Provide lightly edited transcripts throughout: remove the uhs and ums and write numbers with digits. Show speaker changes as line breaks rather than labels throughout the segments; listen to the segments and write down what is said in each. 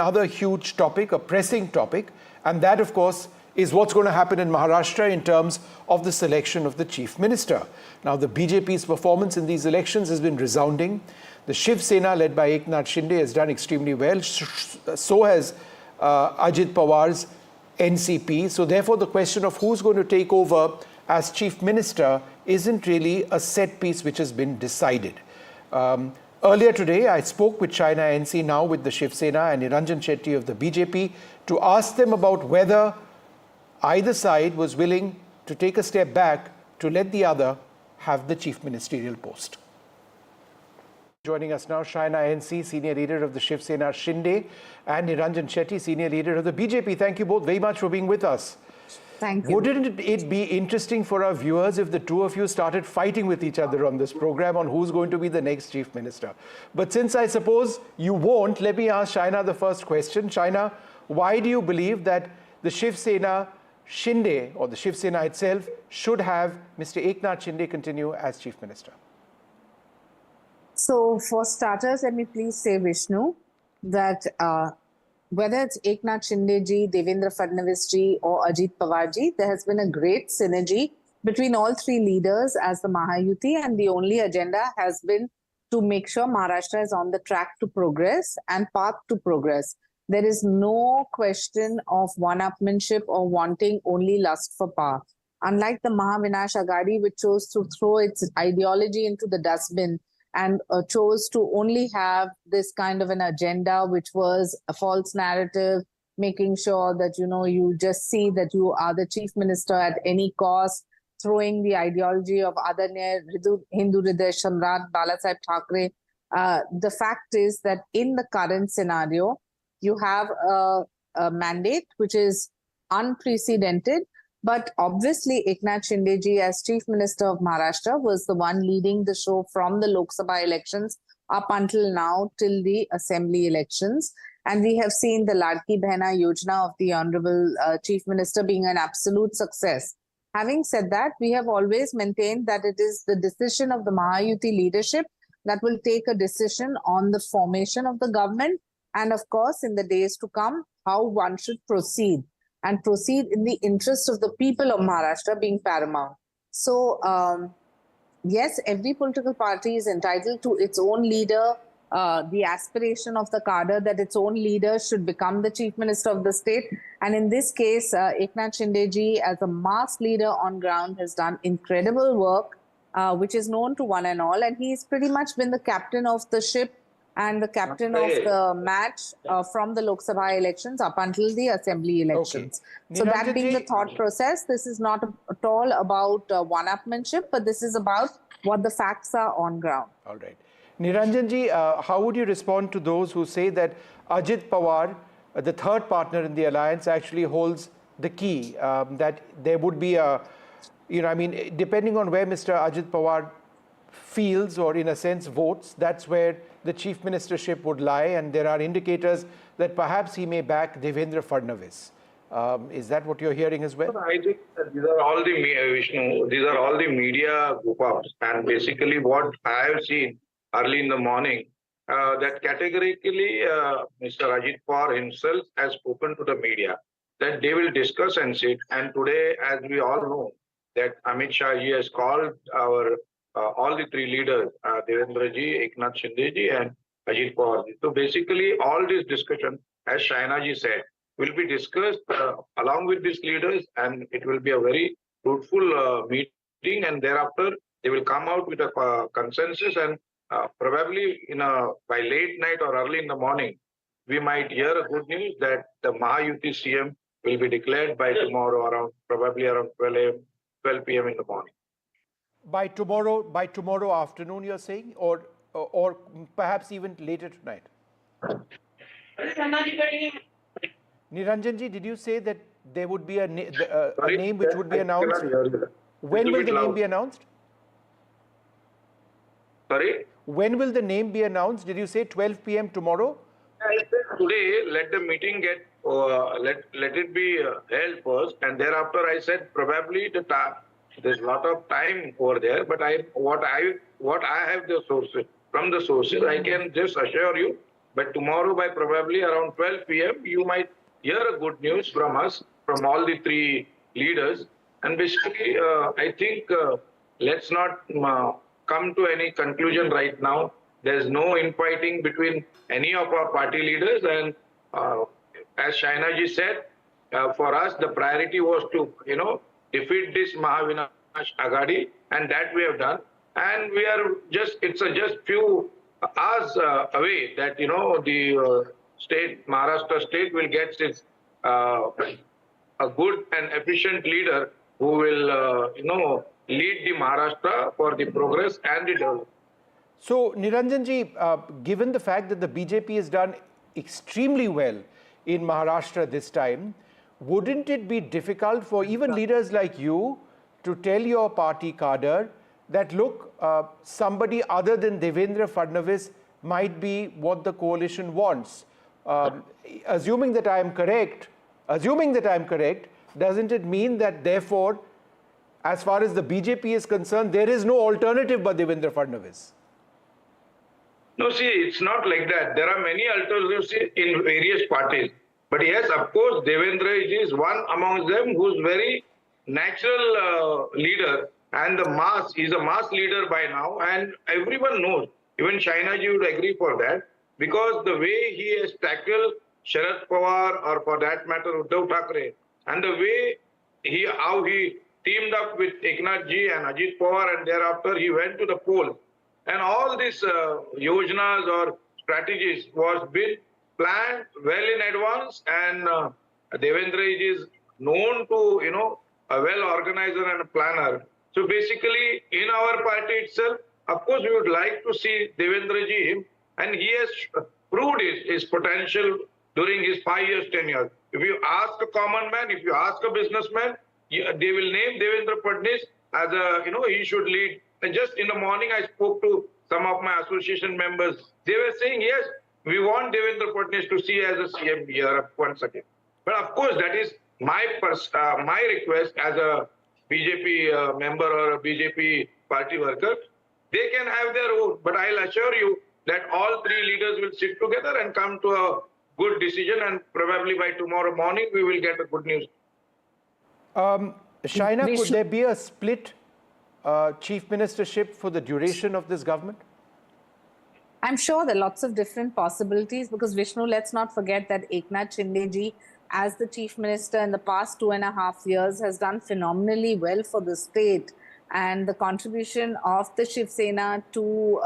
Another huge topic, a pressing topic, and that, of course, is what's going to happen in Maharashtra in terms of the selection of the Chief Minister. Now, the BJP's performance in these elections has been resounding. The Shiv Sena, led by Eknath Shinde, has done extremely well. So has Ajit Pawar's NCP. So therefore, the question of who's going to take over as Chief Minister isn't really a set piece which has been decided. Earlier today, I spoke with China NC, now with the Shiv Sena, and Niranjan Shetty of the BJP to ask them about whether either side was willing to take a step back to let the other have the chief ministerial post. Joining us now, China NC, senior leader of the Shiv Sena Shinde, and Niranjan Shetty, senior leader of the BJP. Thank you both very much for being with us.
Thank you.
Wouldn't it be interesting for our viewers if the two of you started fighting with each other on this program on who's going to be the next chief minister? But since I suppose you won't, let me ask China the first question. China, why do you believe that the Shiv Sena Shinde, or the Shiv Sena itself, should have Mr. Eknath Shinde continue as chief minister?
So for starters, let me please say, Vishnu, that whether it's Eknath Shinde ji, Devendra Fadnavis ji, or Ajit Pawar ji, there has been a great synergy between all three leaders as the Mahayuti, and the only agenda has been to make sure Maharashtra is on the track to progress and path to progress. There is no question of one-upmanship or wanting only lust for power. Unlike the Mahavinash Aghadi, which chose to throw its ideology into the dustbin and chose to only have this kind of an agenda, which was a false narrative, making sure that, you just see that you are the chief minister at any cost, throwing the ideology of Adarnya Hindu Hriday Samrat Balasaheb Thackeray. The fact is that in the current scenario, you have a mandate which is unprecedented. But obviously, Eknath Shinde ji, as Chief Minister of Maharashtra, was the one leading the show from the Lok Sabha elections up until now, till the Assembly elections. And we have seen the Ladki Behna Yojana of the Honorable Chief Minister being an absolute success. Having said that, we have always maintained that it is the decision of the Mahayuti leadership that will take a decision on the formation of the government, and of course, in the days to come, how one should proceed. And proceed in the interest of the people of Maharashtra being paramount. So, yes, every political party is entitled to its own leader, the aspiration of the cadre that its own leader should become the chief minister of the state. And in this case, Eknath Shinde ji, as a mass leader on ground, has done incredible work, which is known to one and all. And he's pretty much been the captain of the ship and the captain of the match from the Lok Sabha elections up until the Assembly elections. Okay. So that being the thought process, this is not at all about one-upmanship, but this is about what the facts are on ground.
All right. Niranjan ji, how would you respond to those who say that Ajit Pawar, the third partner in the alliance, actually holds the key, that there would be a, depending on where Mr. Ajit Pawar feels, or in a sense votes, that's where the chief ministership would lie, and there are indicators that perhaps he may back Devendra Fadnavis. Is that what you're hearing as well?
I think that these are all the Vishnu, these are all the media goof-ups, and basically what I have seen early in the morning, that categorically Mr. Ajit Pawar himself has spoken to the media that they will discuss and sit. And today, as we all know, that Amit Shah ji has called our all the three leaders, Devendra ji, Eknath Shinde ji, and Ajit Pawar ji. So basically, all this discussion, as Shaina ji said, will be discussed along with these leaders, and it will be a very fruitful meeting. And thereafter, they will come out with a consensus, and probably by late night or early in the morning, we might hear a good news that the Mahayuti CM will be declared by tomorrow, probably around 12 p.m. in the morning.
By tomorrow afternoon, you're saying, or perhaps even later tonight? Niranjan ji, did you say that there would be a name which would be announced? When will the name be announced?
Sorry?
When will the name be announced? Did you say 12 p.m. tomorrow?
I said today, let the meeting get, let it be held first, and thereafter I said probably there's a lot of time over there, but what I have the sources from the sources, I can just assure you But tomorrow by probably around 12 p.m., you might hear a good news from us, from all the three leaders. And basically, I think let's not come to any conclusion right now. There's no infighting between any of our party leaders. And as Shainaji said, for us, the priority was to, defeat this Mahavinash Agadi, and that we have done. And we are it's just few hours away that, the state, Maharashtra state will get its a good and efficient leader who will, lead the Maharashtra for the progress and the development.
So, Niranjanji, given the fact that the BJP has done extremely well in Maharashtra this time, wouldn't it be difficult for even leaders like you to tell your party cadre that, look, somebody other than Devendra Fadnavis might be what the coalition wants? Assuming that I am correct, doesn't it mean that therefore, as far as the BJP is concerned, there is no alternative but Devendra Fadnavis?
No, see, it's not like that. There are many alternatives in various parties. But yes, of course, Devendra is one among them who's very natural leader, and he's a mass leader by now, and everyone knows. Even Shainaji would agree for that, because the way he has tackled Sharad Pawar, or for that matter Uddhav Thackeray, and the way how he teamed up with Eknath Ji and Ajit Pawar, and thereafter he went to the polls. And all these yojanas or strategies was been planned well in advance, and Devendra is known to, a well organizer and a planner. So basically, in our party itself, of course, we would like to see Devendra ji, and he has proved his potential during his 5 years tenure. If you ask a common man, if you ask a businessman, they will name Devendra Fadnavis as he should lead. And just in the morning, I spoke to some of my association members. They were saying, yes, we want Devendra Fadnavis to see as a CM here once again. But of course, that is my request as a BJP member or a BJP party worker. They can have their own, but I'll assure you that all three leaders will sit together and come to a good decision, and probably by tomorrow morning we will get a good news.
Shaina, could there be a split chief ministership for the duration of this government?
I'm sure there are lots of different possibilities, because Vishnu, let's not forget that Eknath Shinde ji, as the chief minister in the past 2.5 years, has done phenomenally well for the state. And the contribution of the Shiv Sena to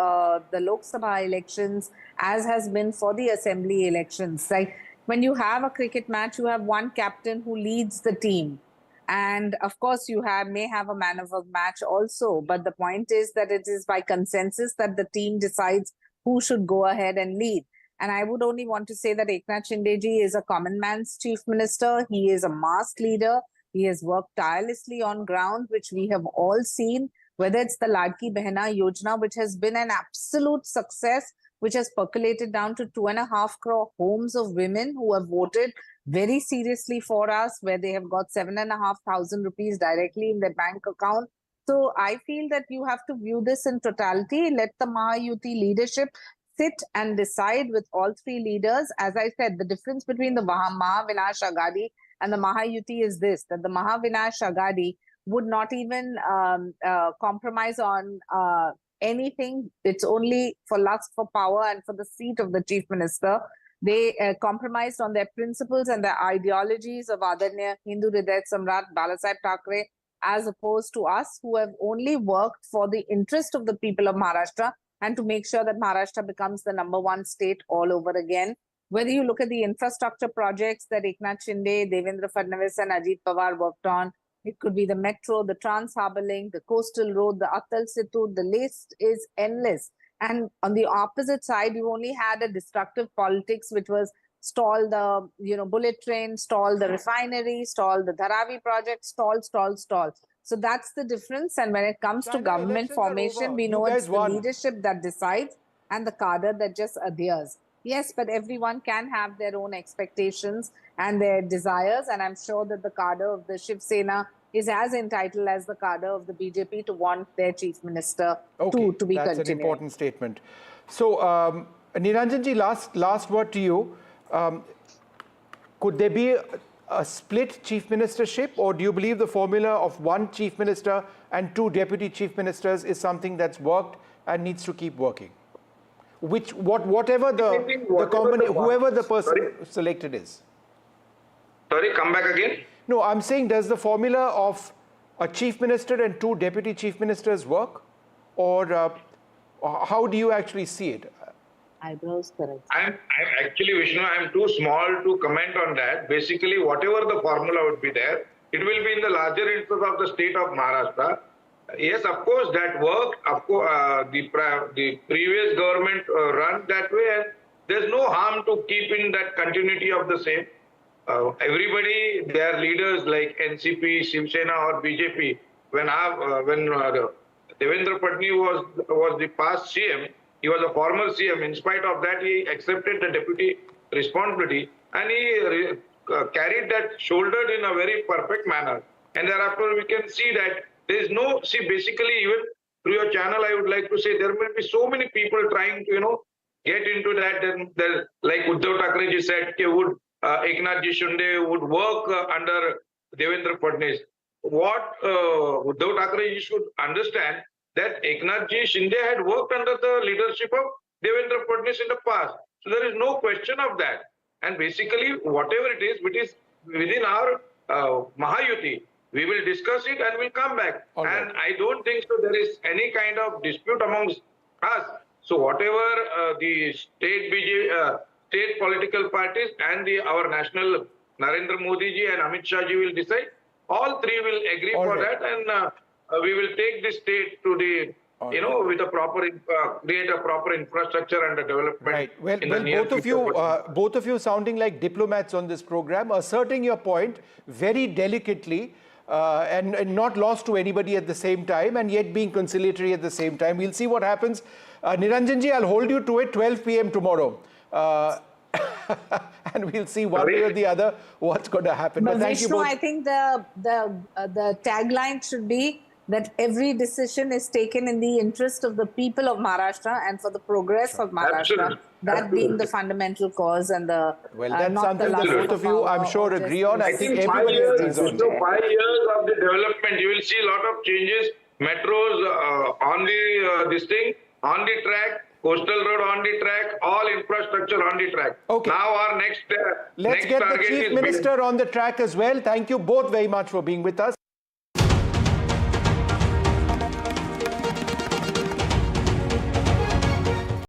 the Lok Sabha elections, as has been for the assembly elections. Like when you have a cricket match, you have one captain who leads the team. And of course, you may have a man of the match also. But the point is that it is by consensus that the team decides who should go ahead and lead. And I would only want to say that Eknath Shinde ji is a common man's chief minister. He is a mass leader. He has worked tirelessly on ground, which we have all seen, whether it's the Ladki Behna Yojana, which has been an absolute success, which has percolated down to 2.5 crore homes of women who have voted very seriously for us, where they have got 7,500 rupees directly in their bank account. So I feel that you have to view this in totality. Let the Mahayuti leadership sit and decide with all three leaders. As I said, the difference between the Mahavinash Agadi and the Mahayuti is this, that the Mahavinash Agadi would not even compromise on anything. It's only for lust for power and for the seat of the chief minister. They compromised on their principles and their ideologies of Adarnya Hindu Hriday Samrat Balasaheb Thackeray, as opposed to us, who have only worked for the interest of the people of Maharashtra and to make sure that Maharashtra becomes the #1 state all over again. Whether you look at the infrastructure projects that Eknath Shinde, Devendra Fadnavis and Ajit Pawar worked on, it could be the metro, the Trans-Harbour Link, the coastal road, the Atal Setu, the list is endless. And on the opposite side, you only had a destructive politics, which was stall the bullet train, stall the refinery, stall the Dharavi project, stall. So that's the difference. And when it comes to government formation, we know it's the leadership that decides and the cadre that just adheres. Yes, but everyone can have their own expectations and their desires. And I'm sure that the cadre of the Shiv Sena is as entitled as the cadre of the BJP to want their chief minister to be continued.
That's an important statement. So, Niranjanji, last word to you. Could there be a split chief ministership, or do you believe the formula of one chief minister and two deputy chief ministers is something that's worked and needs to keep working? Whoever the person selected is.
Sorry, come back again.
No, I'm saying, does the formula of a chief minister and two deputy chief ministers work, or how do you actually see it?
Eyebrows correct.
I'm actually, Vishnu, I'm too small to comment on that. Basically, whatever the formula would be there, it will be in the larger interest of the state of Maharashtra. Yes, of course, that worked. Of course, the previous government run that way, and there's no harm to keep in that continuity of the same. Everybody, their leaders like NCP, Shiv Sena or BJP, when Devendra Fadnavis was the past CM, he was a former CM. In spite of that, he accepted the deputy responsibility and he carried that shouldered in a very perfect manner. And thereafter, we can see that there is no, basically, even through your channel, I would like to say there will be so many people trying to, get into that. And like Uddhav Thackeray said, Eknath Shinde would work under Devendra Fadnavis. What Uddhav Thackeray should understand that Eknath Shinde had worked under the leadership of Devendra Fadnavis in the past. So there is no question of that. And basically, whatever it is within our Mahayuti, we will discuss it and we'll come back.
All right.
And I don't think so there is any kind of dispute amongst us. So whatever the state political parties and our national Narendra Modi ji and Amit Shah ji will decide, all three will agree
All
for
right.
that, and we will take the state to the, with a proper, create a proper infrastructure and a development.
Right. Well,
in the near future.
both of you sounding like diplomats on this program, asserting your point very delicately and not lost to anybody at the same time, and yet being conciliatory at the same time. We'll see what happens. Niranjanji, I'll hold you to it, 12 p.m. tomorrow. And we'll see one way or the other what's going to happen.
But
thank you
Vishnu,
both.
I think the tagline should be that every decision is taken in the interest of the people of Maharashtra and for the progress of Maharashtra.
Absolutely.
That being the fundamental cause and the
Well, that's
not
something
the
that
lust
both of
of
you,
power
I'm sure,
or
agree on. I
just
think
In 5
everybody
years,
agrees on
so
that.
5 years of the development, you will see a lot of changes. Metros on the this thing, on the track, coastal road on the track, all infrastructure on the track.
Okay.
Now our next
Let's
next
get the
target
Chief
is
Minister on the track as well. Thank you both very much for being with us.